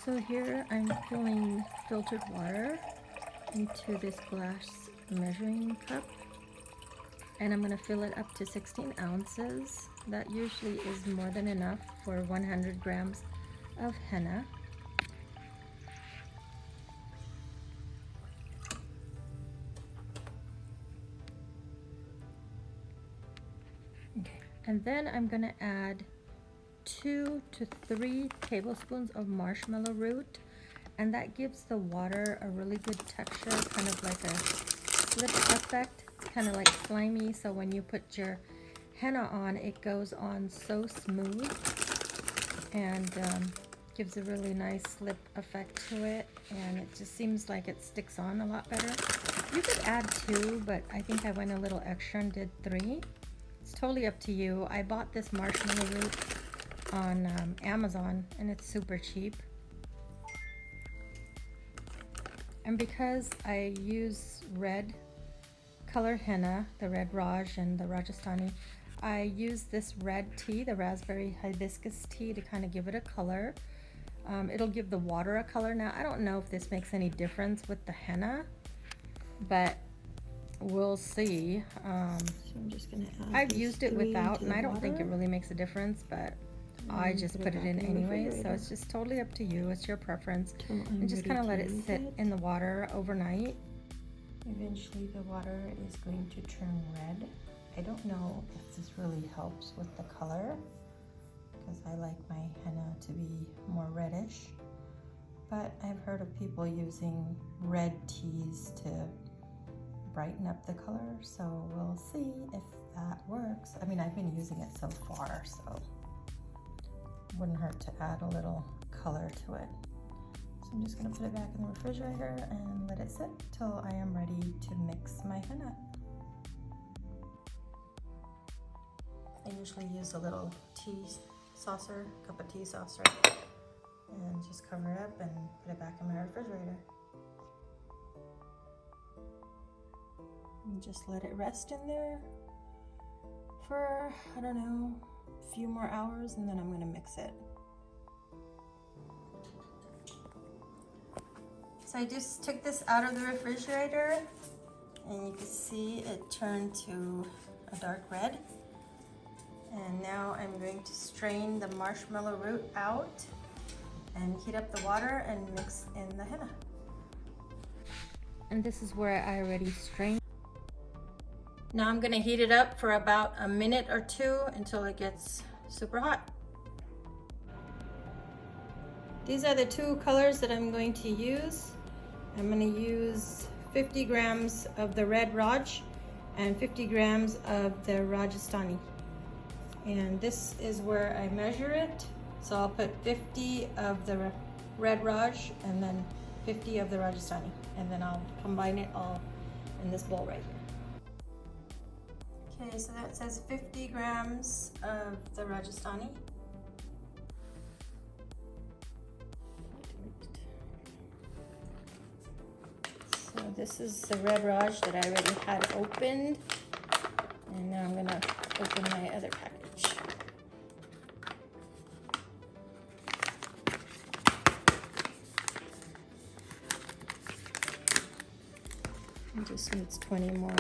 So here I'm filling filtered water into this glass measuring cup, and I'm going to fill it up to 16 ounces. That usually is more than enough for 100 grams of henna. Okay, and then I'm going to add 2 to 3 tablespoons of marshmallow root, and that gives the water a really good texture, kind of like a slip effect. It's kind of like slimy, so when you put your henna on, it goes on so smooth and gives a really nice slip effect to it, and it just seems like it sticks on a lot better. You could add 2, but I think I went a little extra and did 3. It's totally up to you. I bought this marshmallow root on Amazon, and it's super cheap. And because I use red color henna, the Red Raj and the Rajasthani, I use this red tea, the raspberry hibiscus tea, to kind of give it a color. It'll give the water a color. Now, I don't know if this makes any difference with the henna, but we'll see. So I'm just gonna add I've used it without, and I don't think it really makes a difference, but I just put it in anyway, so it's just totally up to you. It's your preference. And just kind of let it sit in the water overnight. Eventually the water is going to turn red. I don't know if this really helps with the color, because I like my henna to be more reddish, but I've heard of people using red teas to brighten up the color, so we'll see if that works. I mean, I've been using it so far, so wouldn't hurt to add a little color to it. So I'm just going to put it back in the refrigerator and let it sit till I am ready to mix my henna. I usually use a little tea saucer, cup of tea saucer, and just cover it up and put it back in my refrigerator. And just let it rest in there for, I don't know, a few more hours, and then I'm going to mix it. So I just took this out of the refrigerator, and you can see it turned to a dark red. And now I'm going to strain the marshmallow root out and heat up the water and mix in the henna. And this is where I already strained. Now I'm going to heat it up for about a minute or 2 until it gets super hot. These are the 2 colors that I'm going to use. I'm going to use 50 grams of the Red Raj and 50 grams of the Rajasthani. And this is where I measure it. So I'll put 50 of the Red Raj and then 50 of the Rajasthani. And then I'll combine it all in this bowl right here. Okay, so that says 50 grams of the Rajasthani. So this is the Red Raj that I already had opened. And now I'm gonna open my other package. It just needs 20 more.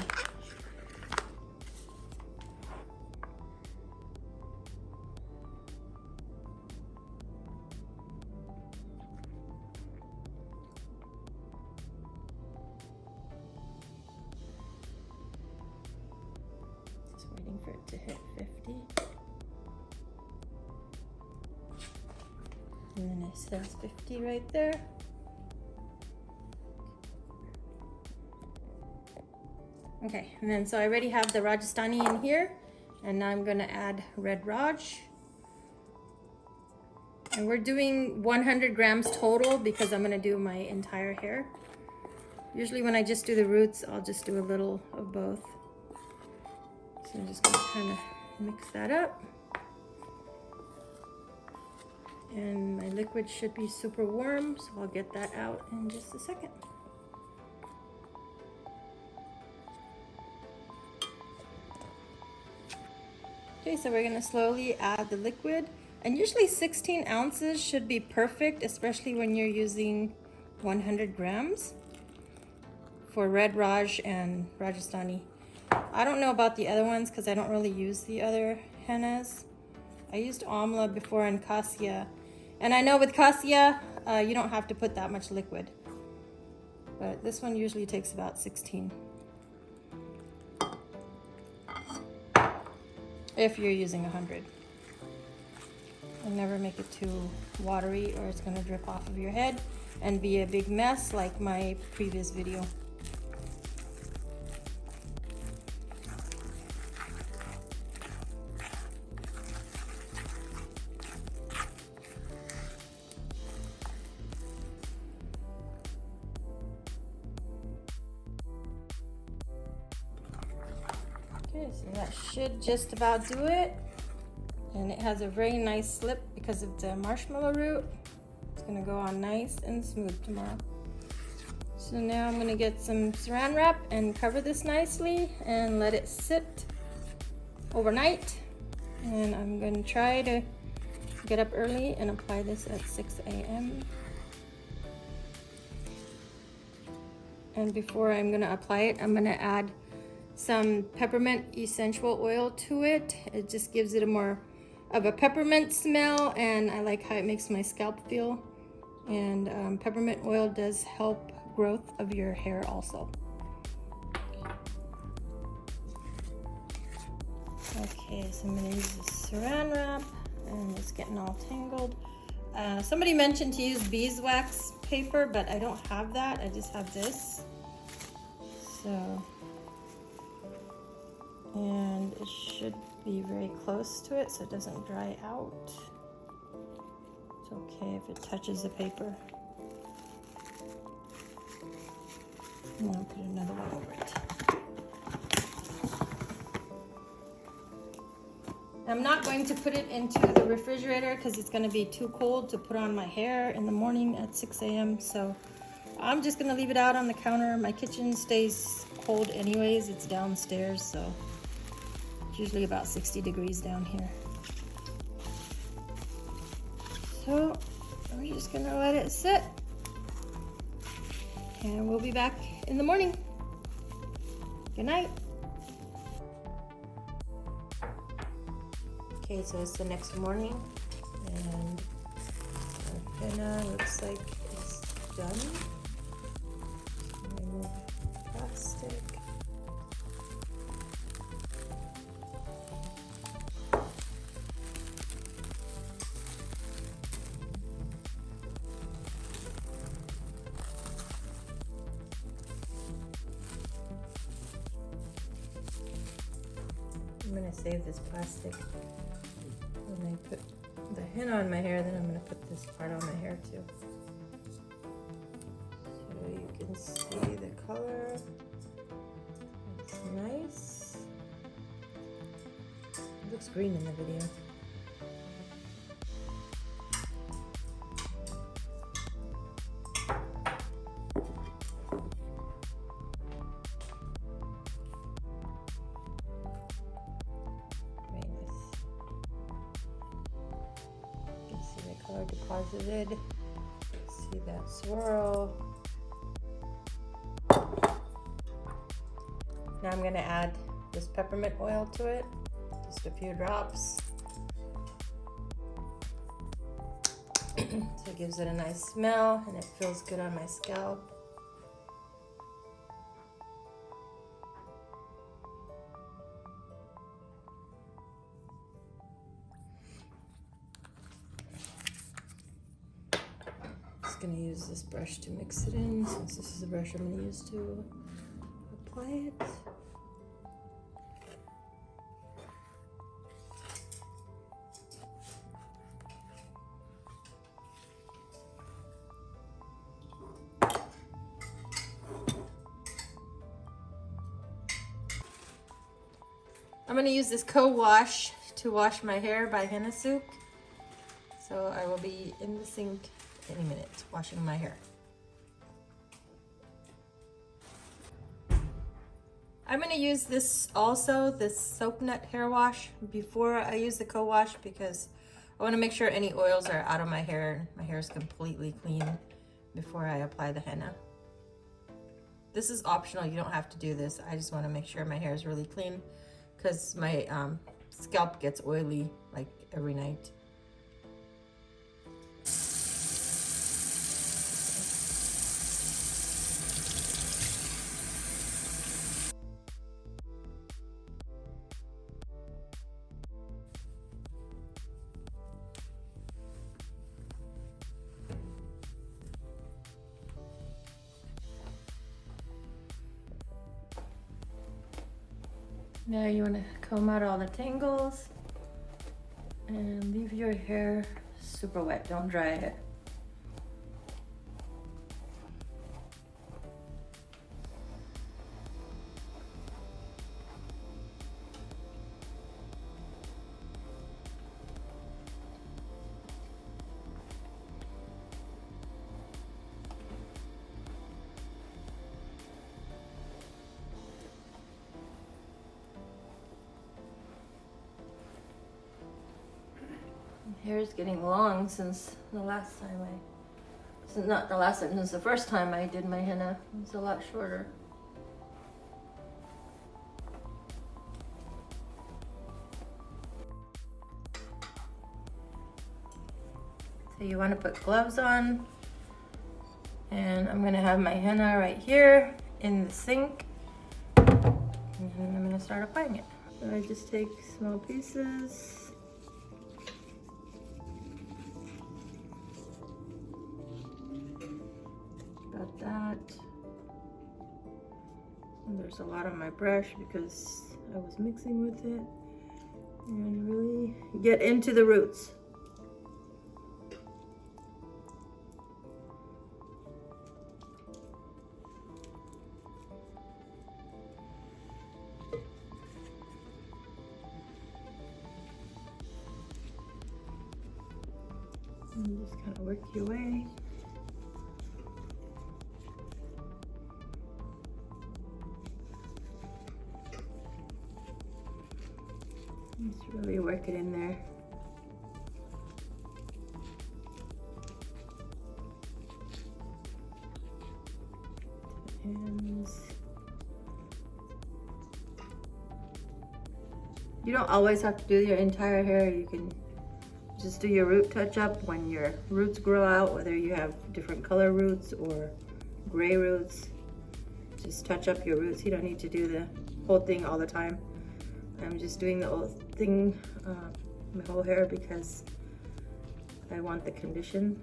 Waiting for it to hit 50. And then it says 50 right there. Okay, and then so I already have the Rajasthani in here, and now I'm going to add Red Raj. And we're doing 100 grams total because I'm going to do my entire hair. Usually when I just do the roots, I'll just do a little of both. So I'm just going to kind of mix that up. And my liquid should be super warm, so I'll get that out in just a second. Okay, so we're going to slowly add the liquid. And usually 16 ounces should be perfect, especially when you're using 100 grams for Red Raj and Rajasthani. I don't know about the other ones because I don't really use the other hennas. I used Amla before and Cassia. And I know with Cassia, you don't have to put that much liquid. But this one usually takes about 16. If you're using 100. And never make it too watery or it's gonna drip off of your head and be a big mess like my previous video. Okay, so that should just about do it. And it has a very nice slip because of the marshmallow root. It's gonna go on nice and smooth tomorrow. So now I'm gonna get some saran wrap and cover this nicely and let it sit overnight. And I'm gonna try to get up early and apply this at 6 a.m. And before I'm gonna apply it, I'm gonna add some peppermint essential oil to it. It just gives it a more of a peppermint smell, and I like how it makes my scalp feel. And peppermint oil does help growth of your hair also. Okay, so I'm gonna use this saran wrap and it's getting all tangled. Somebody mentioned to use beeswax paper, but I don't have that. I just have this. So, and it should be very close to it so it doesn't dry out. It's okay if it touches the paper. And I'll put another one over it. I'm not going to put it into the refrigerator because it's going to be too cold to put on my hair in the morning at 6 a.m. So I'm just going to leave it out on the counter. My kitchen stays cold anyways. It's downstairs, so it's usually about 60 degrees down here. So we're just going to let it sit. And we'll be back in the morning. Good night. Okay, so it's the next morning, and our henna looks like it's done. Remove plastic. I'm gonna save this plastic. When I put the henna on my hair, then I'm going to put this part on my hair too. So you can see the color. It's nice. It looks green in the video. Color deposited. See that swirl. Now I'm going to add this peppermint oil to it, just a few drops. So it gives it a nice smell and it feels good on my scalp. Going to use this brush to mix it in, since this is the brush I'm going to use to apply it. I'm going to use this co-wash to wash my hair by Henna Souk. So I will be in the sink any minute washing my hair. I'm going to use this also, this soap nut hair wash, before I use the co-wash, because I want to make sure any oils are out of my hair. My hair is completely clean before I apply the henna. This is optional, you don't have to do this. I just want to make sure my hair is really clean because my scalp gets oily like every night. Now you want to comb out all the tangles and leave your hair super wet, don't dry it. Hair is getting long since the last time not the last time, since the first time I did my henna. It's a lot shorter. So you want to put gloves on, and I'm going to have my henna right here in the sink, and I'm going to start applying it. So I just take small pieces. About that. And there's a lot on my brush because I was mixing with it. And really get into the roots. And just kind of work your way. Just really work it in there. And you don't always have to do your entire hair. You can just do your root touch up when your roots grow out, whether you have different color roots or gray roots. Just touch up your roots. You don't need to do the whole thing all the time. I'm just doing the whole thing, my whole hair, because I want the condition.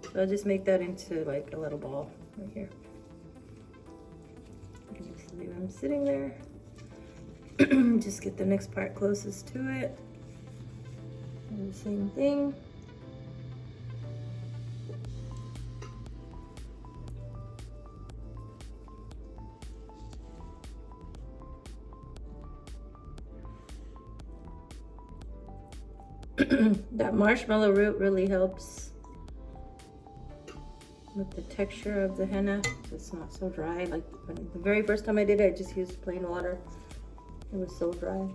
So I'll just make that into like a little ball right here. And just leave them sitting there. Just get the next part closest to it. Do the same thing. That marshmallow root really helps with the texture of the henna. It's not so dry. Like the very first time I did it, I just used plain water. It was so dry.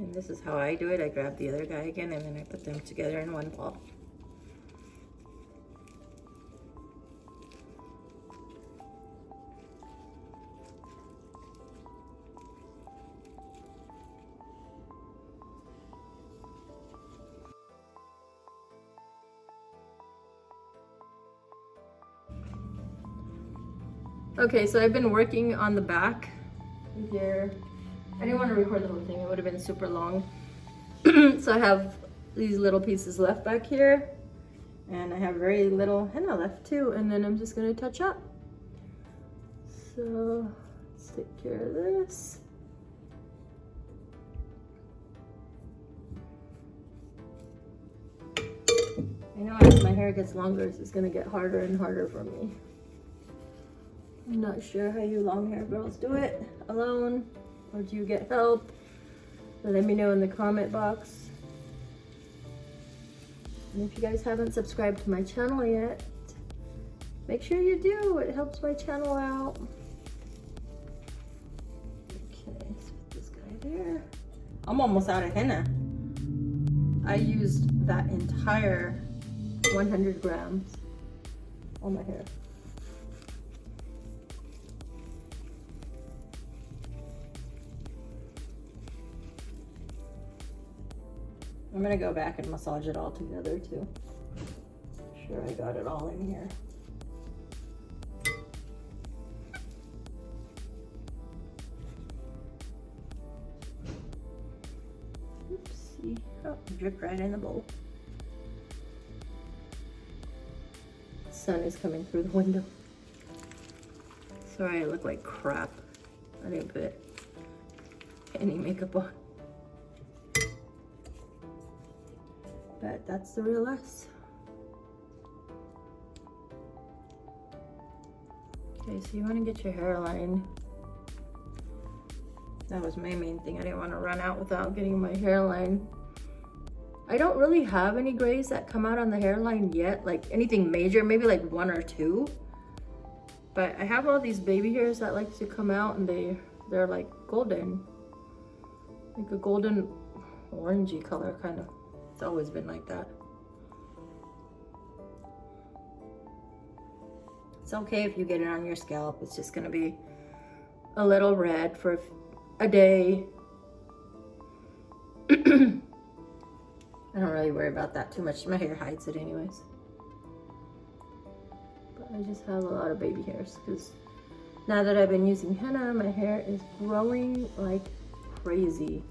And this is how I do it. I grab the other guy again and then I put them together in one ball. Okay, so I've been working on the back here. I didn't want to record the whole thing, it would have been super long. So I have these little pieces left back here, and I have very little henna left too, and then I'm just going to touch up. So let's take care of this. I know as my hair gets longer, this is going to get harder and harder for me. I'm not sure how you long hair girls do it alone, or do you get help? Let me know in the comment box. And if you guys haven't subscribed to my channel yet, make sure you do. It helps my channel out. Okay, let's put this guy there. I'm almost out of henna. I used that entire 100 grams on my hair. I'm gonna go back and massage it all together too. Make sure I got it all in here. Oopsie. Oh, dripped right in the bowl. The sun is coming through the window. Sorry, I look like crap. I didn't put any makeup on. But that's the real us. Okay, so you want to get your hairline. That was my main thing. I didn't want to run out without getting my hairline. I don't really have any grays that come out on the hairline yet, like anything major, maybe like 1 or 2. But I have all these baby hairs that like to come out, and they're like golden. Like a golden orangey color kind of. It's always been like that. It's okay if you get it on your scalp. It's just gonna be a little red for a day. I don't really worry about that too much. My hair hides it anyways. But I just have a lot of baby hairs because now that I've been using henna, my hair is growing like crazy.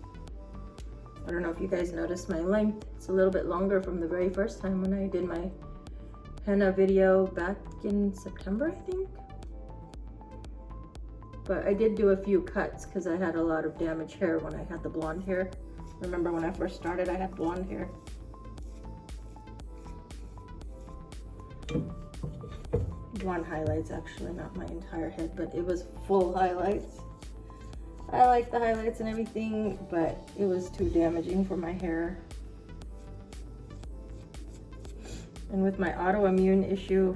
I don't know if you guys noticed my length. It's a little bit longer from the very first time when I did my henna video back in September, I think. But I did do a few cuts because I had a lot of damaged hair when I had the blonde hair. Remember when I first started, I had blonde hair. Blonde highlights, actually, not my entire head, but it was full highlights. I like the highlights and everything, but it was too damaging for my hair. And with my autoimmune issue,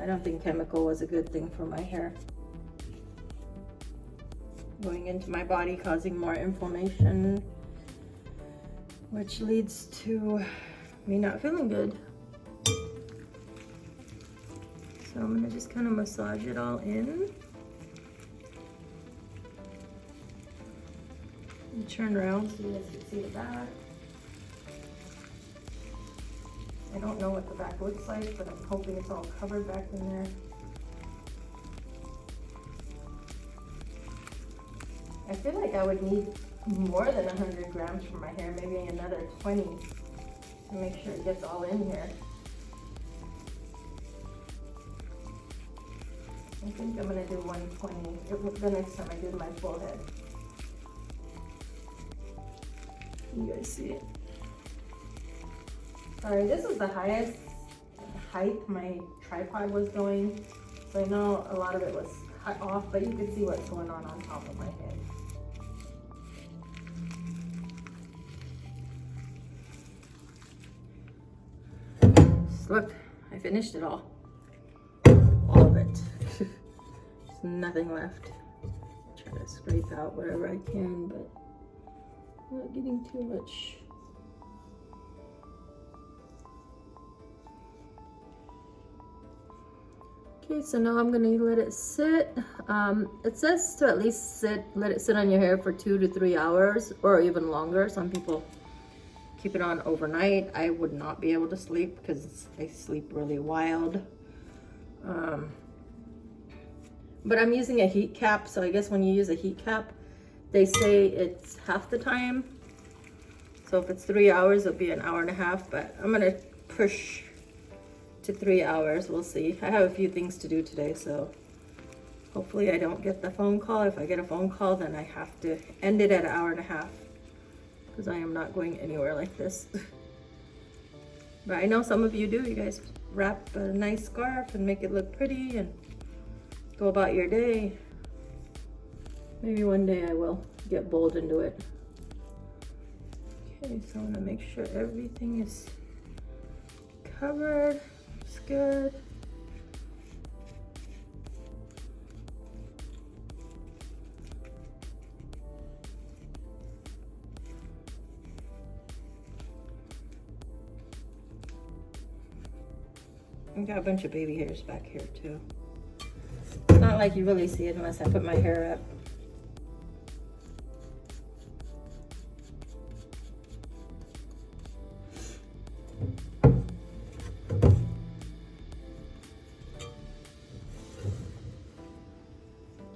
I don't think chemical was a good thing for my hair. Going into my body, causing more inflammation, which leads to me not feeling good. So I'm gonna just kind of massage it all in. And turn around so you guys can see the back. I don't know what the back looks like, but I'm hoping it's all covered back in there. I feel like I would need more than 100 grams for my hair, maybe another 20 to make sure it gets all in here. I think I'm gonna do 120 the next time I do my full head. You guys see it? Alright, this is the highest height my tripod was going. So I know a lot of it was cut off, but you can see what's going on top of my head. Just look, I finished it all. All of it. There's nothing left. Try to scrape out whatever I can, but not getting too much. Okay, so now I'm gonna let it sit. It says to at least let it sit on your hair for 2 to 3 hours or even longer. Some people keep it on overnight. I would not be able to sleep because I sleep really wild. But I'm using a heat cap, so I guess when you use a heat cap, they say it's half the time. So if it's 3 hours, it'll be an hour and a half, but I'm gonna push to 3 hours. We'll see. I have a few things to do today, so hopefully I don't get the phone call. If I get a phone call, then I have to end it at an hour and a half because I am not going anywhere like this. But I know some of you do. You guys wrap a nice scarf and make it look pretty and go about your day. Maybe one day I will get bold and do it. Okay, so I'm gonna make sure everything is covered. It's good. I got a bunch of baby hairs back here too. It's not like you really see it unless I put my hair up.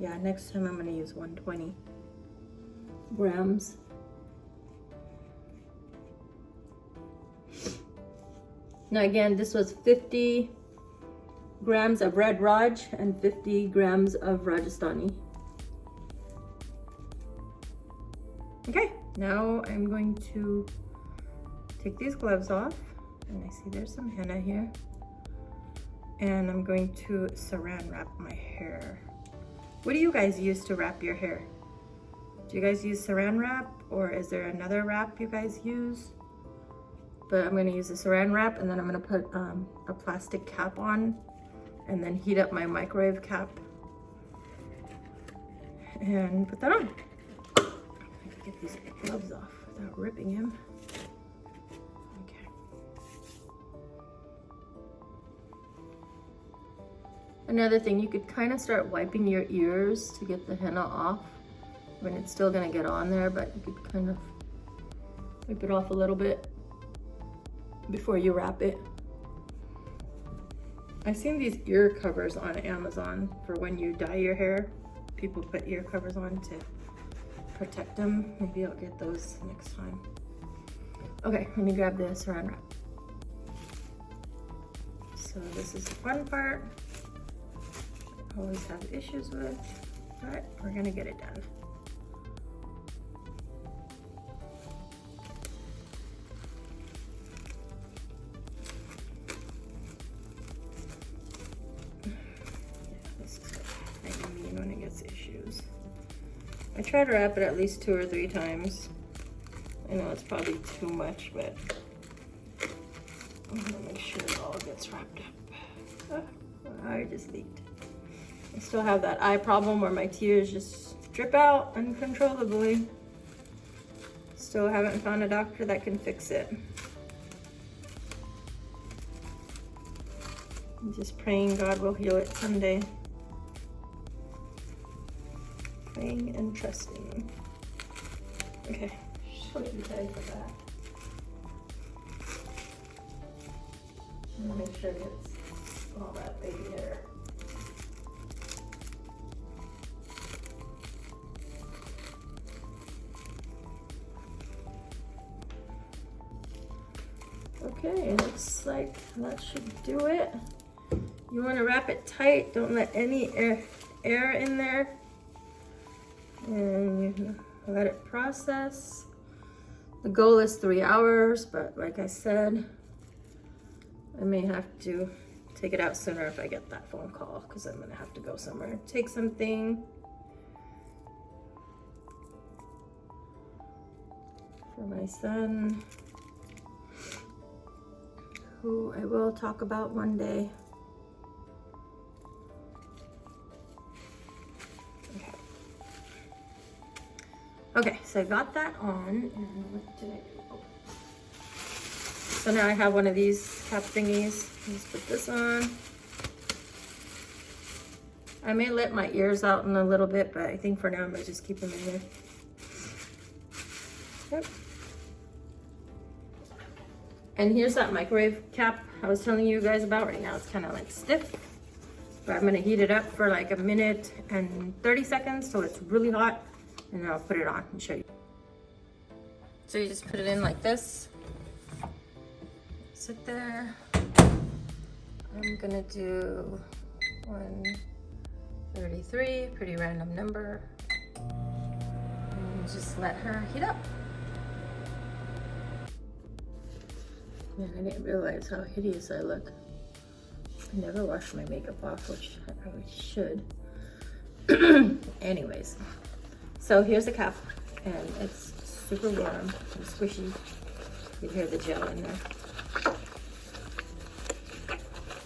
Yeah, next time I'm gonna use 120 grams. Now again, this was 50 grams of red Raj and 50 grams of Rajasthani. Okay, now I'm going to take these gloves off, and I see there's some henna here. And I'm going to saran wrap my hair. What do you guys use to wrap your hair? Do you guys use saran wrap, or is there another wrap you guys use? But I'm gonna use the saran wrap, and then I'm gonna put a plastic cap on, and then heat up my microwave cap and put that on. I can get these gloves off without ripping him. Okay. Another thing, you could kind of start wiping your ears to get the henna off. I mean, it's still gonna get on there, but you could kind of wipe it off a little bit before you wrap it. I've seen these ear covers on Amazon for when you dye your hair. People put ear covers on to protect them. Maybe I'll get those next time. Okay, let me grab the saran wrap. So this is the fun part. I always have issues with, but we're gonna get it done. I try to wrap it at least 2 or 3 times. I know it's probably too much, but I'm gonna make sure it all gets wrapped up. Oh, I just leaked. I still have that eye problem where my tears just drip out uncontrollably. Still haven't found a doctor that can fix it. I'm just praying God will heal it someday. Praying and trusting. Okay, show you guys the back. I'm gonna make sure it gets all that baby hair. Okay, looks like that should do it. You want to wrap it tight. Don't let any air in there. And you let it process. The goal is 3 hours, but like I said, I may have to take it out sooner if I get that phone call, because I'm gonna have to go somewhere, take something for my son, who I will talk about one day. Okay, so I got that on, and what did I do? Oh. So now I have one of these cap thingies. Let's put this on. I may let my ears out in a little bit, but I think for now I'm gonna just keep them in here. Yep. And here's that microwave cap I was telling you guys about. Right now it's kind of like stiff, but I'm gonna heat it up for like 1 minute and 30 seconds so it's really hot. And then I'll put it on and show you. So you just put it in like this. Sit there. I'm gonna do 133, pretty random number. And just let her heat up. Man, I didn't realize how hideous I look. I never wash my makeup off, which I probably should. Anyways. So here's the cap, and it's super warm and squishy. You hear the gel in there.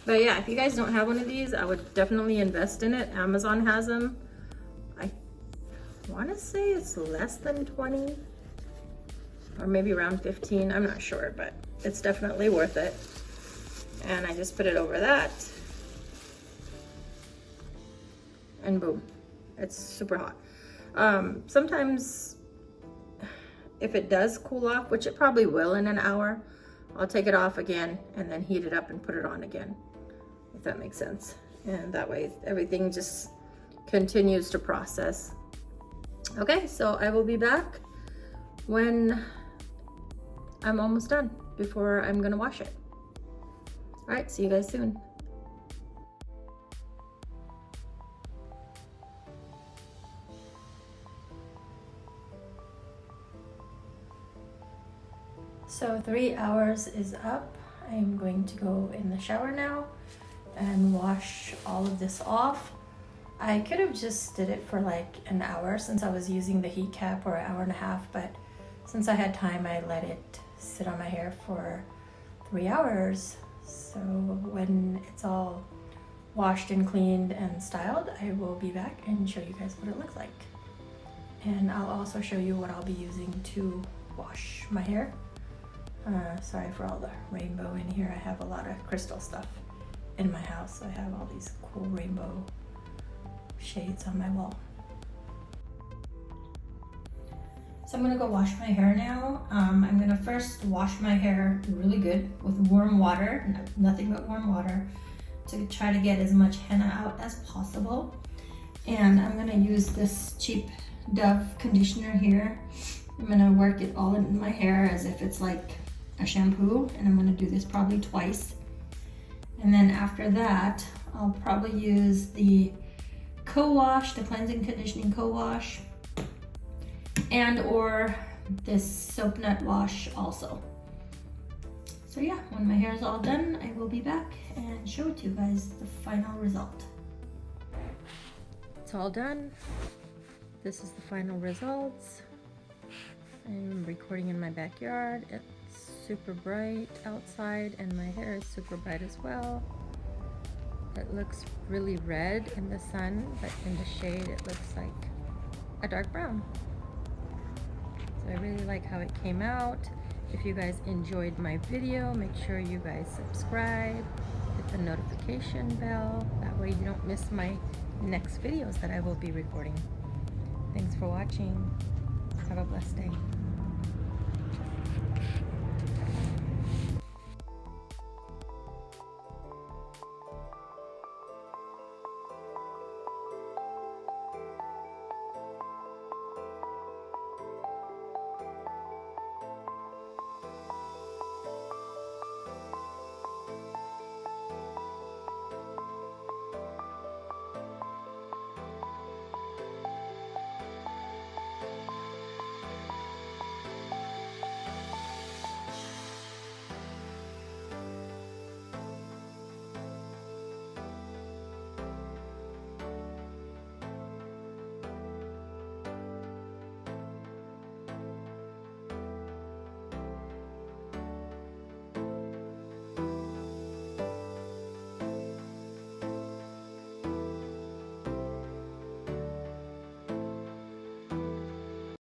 But yeah, if you guys don't have one of these, I would definitely invest in it. Amazon has them. I want to say it's less than 20 or maybe around 15. I'm not sure, but it's definitely worth it. And I just put it over that. And boom, it's super hot. Sometimes if it does cool off, which it probably will in an hour, I'll take it off again and then heat it up and put it on again, if that makes sense. And that way everything just continues to process. Okay, so I will be back when I'm almost done, before I'm gonna wash it. All right, see you guys soon. So 3 hours is up. I'm going to go in the shower now and wash all of this off. I could have just did it for like an hour since I was using the heat cap, or an hour and a half, but since I had time, I let it sit on my hair for 3 hours. So when it's all washed and cleaned and styled, I will be back and show you guys what it looks like. And I'll also show you what I'll be using to wash my hair. Sorry for all the rainbow in here. I have a lot of crystal stuff in my house. I have all these cool rainbow shades on my wall. So I'm gonna go wash my hair now. I'm gonna first wash my hair really good with warm water, nothing but warm water, to try to get as much henna out as possible. And I'm gonna use this cheap Dove conditioner here. I'm gonna work it all in my hair as if it's like a shampoo, and I'm gonna do this probably twice. And then after that, I'll probably use the co-wash, the cleansing conditioning co-wash, and or this soap nut wash also. So yeah, when my hair is all done, I will be back and show it to you guys, the final result. It's all done. This is the final results. I'm recording in my backyard. It's super bright outside and my hair is super bright as well. It looks really red in the sun, but in the shade it looks like a dark brown. So I really like how it came out. If you guys enjoyed my video, make sure you guys subscribe, hit the notification bell. That way you don't miss my next videos that I will be recording. Thanks for watching. Have a blessed day.